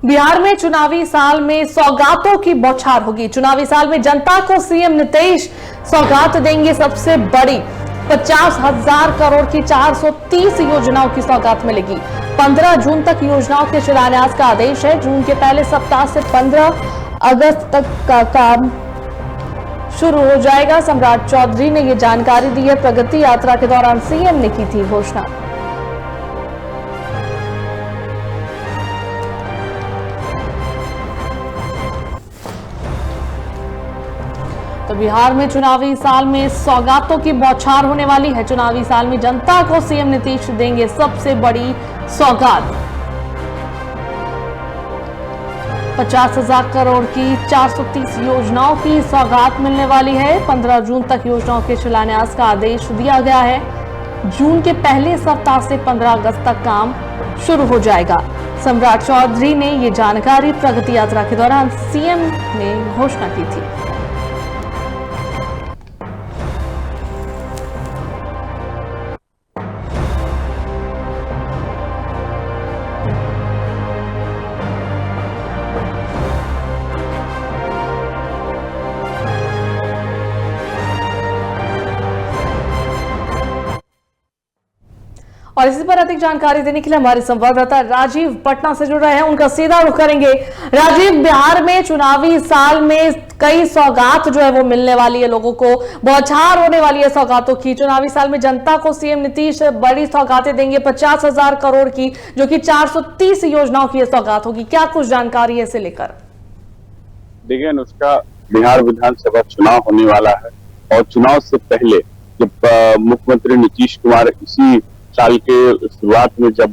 बिहार में चुनावी साल में सौगातों की बौछार होगी। चुनावी साल में जनता को सीएम नीतीश सौगात देंगे सबसे बड़ी। 50,000 करोड़ की 430 योजनाओं की सौगात मिलेगी। 15 जून तक योजनाओं के शिलान्यास का आदेश है। जून के पहले सप्ताह से 15 अगस्त तक का काम शुरू हो जाएगा। सम्राट चौधरी ने यह जानकारी दी है। प्रगति यात्रा के दौरान सीएम ने की थी घोषणा। तो बिहार में चुनावी साल में सौगातों की बौछार होने वाली है। चुनावी साल में जनता को सीएम नीतीश देंगे सबसे बड़ी सौगात। 50,000 करोड़ की 430 योजनाओं की सौगात मिलने वाली है। 15 जून तक योजनाओं के शिलान्यास का आदेश दिया गया है। जून के पहले सप्ताह से 15 अगस्त तक काम शुरू हो जाएगा। सम्राट चौधरी ने ये जानकारी प्रगति यात्रा के दौरान सीएम ने घोषणा की थी। और इसी पर अधिक जानकारी देने के लिए हमारे संवाददाता राजीव पटना से जुड़ रहे हैं। उनका सीधा रुख करेंगे। राजीव, बिहार में चुनावी साल में कई सौगात जो है वो मिलने वाली है, लोगों को बौछार होने वाली है सौगातों की। चुनावी साल में जनता को सीएम नीतीश बड़ी सौगातें देंगे। 50,000 करोड़ की जो कि 430 योजनाओं की सौगात होगी। क्या कुछ जानकारी है इसे लेकर? देखिए अनुष्का, बिहार विधानसभा चुनाव होने वाला है और चुनाव से पहले जब मुख्यमंत्री नीतीश कुमार इसी साल के शुरुआत में जब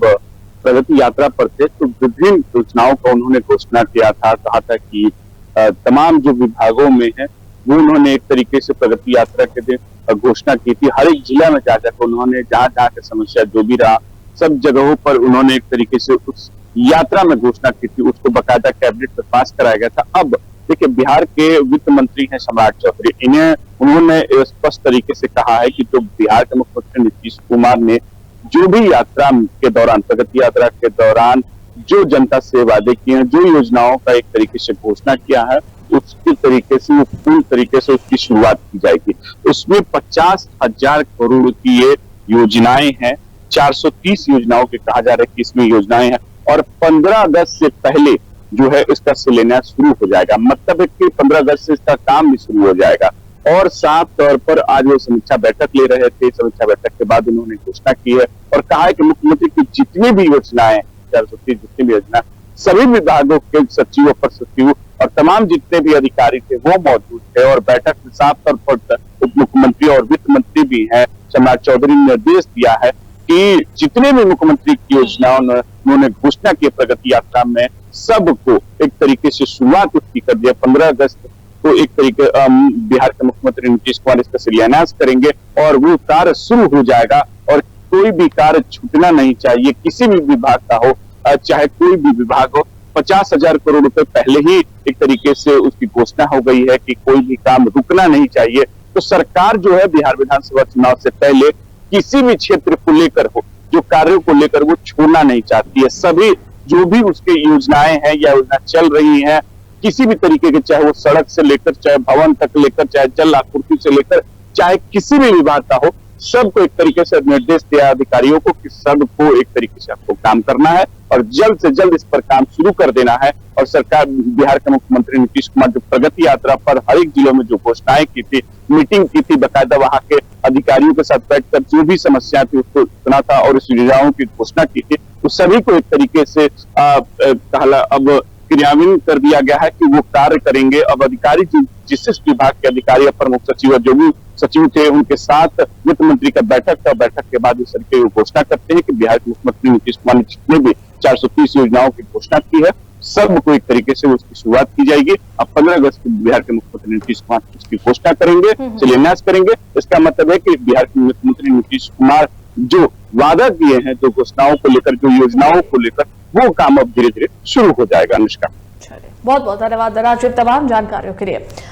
प्रगति यात्रा पर थे तो विभिन्न योजनाओं का उन्होंने घोषणा किया था। कहा था कि तमाम जो विभागों में है वो उन्होंने एक तरीके से प्रगति यात्रा के दिन घोषणा की थी। हर एक जिला में जाकर उन्होंने जहाँ जहाँ की समस्या जो भी रहा सब जगहों पर उन्होंने एक तरीके से उस यात्रा में घोषणा की थी। उसको बाकायदा कैबिनेट में पास कराया गया था। अब देखिए, बिहार के वित्त मंत्री हैं सम्राट चौधरी, उन्होंने स्पष्ट तरीके से कहा है कि जो बिहार के मुख्यमंत्री नीतीश कुमार ने जो भी यात्रा के दौरान, प्रगति यात्रा के दौरान जो जनता से वादे किए हैं, जो योजनाओं का एक तरीके से घोषणा किया है, उसके तरीके से वो पूर्ण तरीके से उसकी शुरुआत की जाएगी। उसमें 50,000 करोड़ की ये योजनाएं हैं। 430 योजनाओं के कहा जा रहा है कि इसमें योजनाएं हैं और 15 अगस्त से पहले जो है इसका शिलान्यास शुरू हो जाएगा। मतलब है कि 15 अगस्त से इसका काम भी शुरू हो जाएगा। और साफ तौर पर आज वो समीक्षा बैठक ले रहे थे। समीक्षा बैठक के बाद उन्होंने घोषणा की है और कहा है कि मुख्यमंत्री की जितनी भी योजनाएं, 430 जितनी भी योजना, सभी विभागों के सचिव, अपर सचिव और तमाम जितने भी अधिकारी थे वो मौजूद थे। और बैठक में साफ तौर पर उप मुख्यमंत्री और वित्त मंत्री भी हैं सम्राट चौधरी ने निर्देश दिया है कि जितने भी मुख्यमंत्री की योजनाओं उन्होंने घोषणा की प्रगति यात्रा में, सबको एक तरीके से शुरुआत उसकी कर दिया। 15 अगस्त तो एक तरीके बिहार के मुख्यमंत्री नीतीश कुमार इसका शिलान्यास करेंगे और वो कार्य शुरू हो जाएगा। और कोई भी कार्य छूटना नहीं चाहिए, किसी भी विभाग का हो, चाहे कोई भी विभाग हो। 50,000 करोड़ रुपए पहले ही एक तरीके से उसकी घोषणा हो गई है कि कोई भी काम रुकना नहीं चाहिए। तो सरकार जो है बिहार विधानसभा चुनाव से पहले किसी भी क्षेत्र को लेकर हो, जो कार्यों को लेकर वो छोड़ना नहीं चाहती है। सभी जो भी उसकी योजनाएं हैं या योजना चल रही है, किसी भी तरीके के, चाहे वो सड़क से लेकर, चाहे भवन तक लेकर, चाहे जल आपूर्ति से लेकर, चाहे किसी भी विभाग का हो, सबको एक तरीके से निर्देश दिया अधिकारियों को कि सबको एक तरीके से आपको काम करना है और जल्द से जल्द इस पर काम शुरू कर देना है। और सरकार, बिहार के मुख्यमंत्री नीतीश कुमार जो प्रगति यात्रा पर हर एक जिलों में जो घोषणाएं की थी, मीटिंग की थी, बाकायदा वहां के अधिकारियों के साथ बैठकर जो भी समस्या थी उसको सुना था और इस योजनाओं की घोषणा की थी। तो सभी को एक तरीके से अब क्रियान्वयन कर दिया गया है कि वो कार्य करेंगे। अब अधिकारी जिस विभाग के अधिकारी, अपर मुख्य सचिव, जो भी सचिव थे, उनके साथ वित्त मंत्री का बैठक था। बैठक के बाद इस तरीके की घोषणा करते हैं कि बिहार के मुख्यमंत्री नीतीश कुमार ने जितने भी 430 योजनाओं की घोषणा की है, सबको एक तरीके से उसकी शुरुआत की जाएगी। अब 15 अगस्त को बिहार के मुख्यमंत्री नीतीश कुमार उसकी घोषणा करेंगे, शिलान्यास करेंगे। इसका मतलब है कि बिहार के मुख्यमंत्री नीतीश कुमार जो वादा किए हैं, जो घोषणाओं को लेकर, जो योजनाओं को लेकर, वो काम अब धीरे धीरे शुरू हो जाएगा। अनुष्का, बहुत बहुत धन्यवाद राजीव तमाम जानकारियों के लिए।